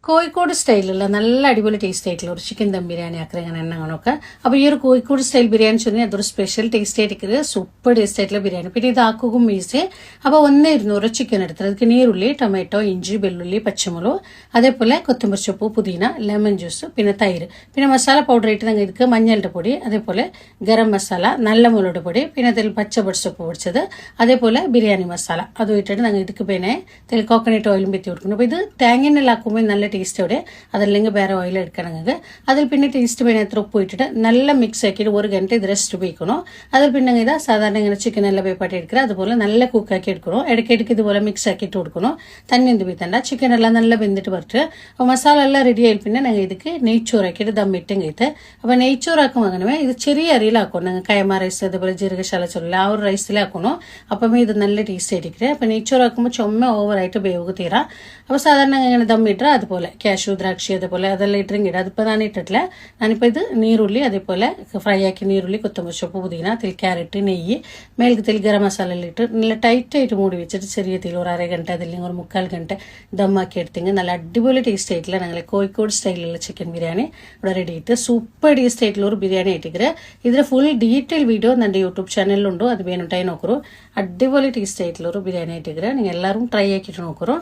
കോഴിക്കോട് സ്റ്റൈലുള്ള നല്ല അടിപൊളി ടേസ്റ്റ് ആയിട്ടുള്ള ഒരു ചിക്കൻ ദം ബിരിയാണി ആക്കുക അങ്ങനെ എണ്ണങ്ങളൊക്കെ അപ്പോൾ ഈ ഒരു കോഴിക്കോട് സ്റ്റൈൽ ബിരിയാണി ചൊന്നി അതൊരു സ്പെഷ്യൽ ടേസ്റ്റ് ആയിട്ട് സൂപ്പർ ടേസ്റ്റ് ആയിട്ടുള്ള ബിരിയാണി പിന്നെ ഇതാക്കും ഈസി അപ്പോൾ 1,200 ചിക്കൻ എടുത്തത് ಅದಕ್ಕೆ നീരുള്ളി ടൊമാറ്റോ ഇഞ്ചി വെള്ളുള്ളി പച്ചമുളക് അതേപോലെ കൊത്തമ്പരി ചപ്പ് പുതിന ലെമൺ ജ്യൂസ് പിന്നെ തൈര് പിന്നെ മസാല പൗഡർ ആയിട്ട് ഞങ്ങൾ ഇതിക്ക് മഞ്ഞളുടെ പൊടി അതേപോലെ ഗരം മസാല നല്ല മുളകുടെ പൊടി പിന്നെ അതിൽ പച്ചപ്പടിച്ചപ്പ് പൊടിച്ചത് അതേപോലെ ബിരിയാണി മസാല അതും ഇട്ടിട്ട് ഞങ്ങൾ ഇതിക്ക് പിന്നെ ഇതിൽ കോക്കനട്ട് ഓയിലും വെത്തി കൊടുക്കുന്നു അപ്പോൾ ഇത് തേങ്ങനെല്ലാം ആക്കുമ്പോൾ നല്ല ടേസ്റ്റോടെ അതല്ലെങ്കിൽ വേറെ ഓയിൽ എടുക്കണമെങ്കിൽ അതിൽ പിന്നെ ടേസ്റ്റ് പിന്നെ എത്ര ഉപ്പ് ഇട്ടിട്ട് നല്ല മിക്സ് ആക്കിയിട്ട് 1 ഗಂಟೆ ഇത് റെസ്റ്റ് ഉപയോഗിക്കണം അതിൽ പിന്നെ ഇതാ സാധാരണ ഇങ്ങനെ ചിക്കൻ എല്ലാം വേപ്പാട്ടി എടുക്കുക അതുപോലെ നല്ല കുക്കാക്കി എടുക്കണം ഇടയ്ക്കിടയ്ക്ക് ഇതുപോലെ മിക്സ് ആക്കിയിട്ട് കൊടുക്കണം തന്നെ എന്ത് ബീത്തണ്ട ചിക്കൻ എല്ലാം നല്ല വെന്തിട്ട് വരട്ട് അപ്പോൾ മസാല എല്ലാം റെഡി ആയി പിന്നെ ഞങ്ങൾ ഇതിക്ക് നെയ്ച്ചോറാക്കിയിട്ട് ദം ഇട്ടും കഴിത്ത് അപ്പോൾ നെയ്ച്ചോറാക്കും അങ്ങനെ ഇത് ചെറിയ അരിയിലാക്കണം ഞങ്ങൾ കൈമ റൈസ് അതുപോലെ ജീരകശാല ചൊല്ല ആ ഒരു റൈസിലാക്കണം അപ്പം ഇത് നല്ല ടേസ്റ്റ് ആയിരിക്കും അപ്പോൾ നെയ്ച്ചോറാക്കുമ്പോൾ ചുമ ഓവറായിട്ട് വേവ് തീരാ അപ്പോൾ സാധാരണ ഇങ്ങനെ ദം ഇട്ടാൽ അതുപോലെ ക്യാഷു ദ്രാക്ഷി അതേപോലെ അതെല്ലാം ഇട്ടിട്ട് അതിപ്പോൾ ഞാൻ ഇട്ടിട്ടില്ല ഞാനിപ്പോൾ ഇത് നീരുള്ളി അതേപോലെ ഫ്രൈ ആക്കി നീരുള്ളി കൊത്തമ്പരി ചപ്പ് പുതിന അതിൽ ക്യാരറ്റ് നെയ്യ് മേൽക്കത്തിൽ ഗരം മസാല എല്ലാം ഇട്ട് നല്ല ടൈറ്റായിട്ട് മൂടി വെച്ചിട്ട് ചെറിയ തീയിൽ ഒരു 1/2 ഗಂಟೆ അതില്ലെങ്കിൽ ഒരു 3/4 ഗಂಟೆ ദമ്മാക്കി എടുത്തെങ്കിൽ നല്ല അടിപൊളി ടേസ്റ്റ് ആയിട്ടില്ല ഞങ്ങൾ കോഴിക്കോട് സ്റ്റൈലിലുള്ള ചിക്കൻ ബിരിയാണി ഇവിടെ റെഡി ആയിട്ട് സൂപ്പർ ടേസ്റ്റ് ആയിട്ടുള്ള ഒരു ബിരിയാണി ആയിട്ടിരിക്കുക ഇതിൽ ഫുൾ ഡീറ്റെയിൽ വീഡിയോ എൻ്റെ യൂട്യൂബ് ചാനലിലുണ്ടോ അത് വേണ്ടിട്ടായി നോക്കൂ അടിപൊളി ടേസ്റ്റ് ആയിട്ടുള്ള ഒരു ബിരിയാണി ആയിട്ടിരിക്കുക നിങ്ങൾ എല്ലാവരും ട്രൈ ആക്കിയിട്ട് നോക്കൂ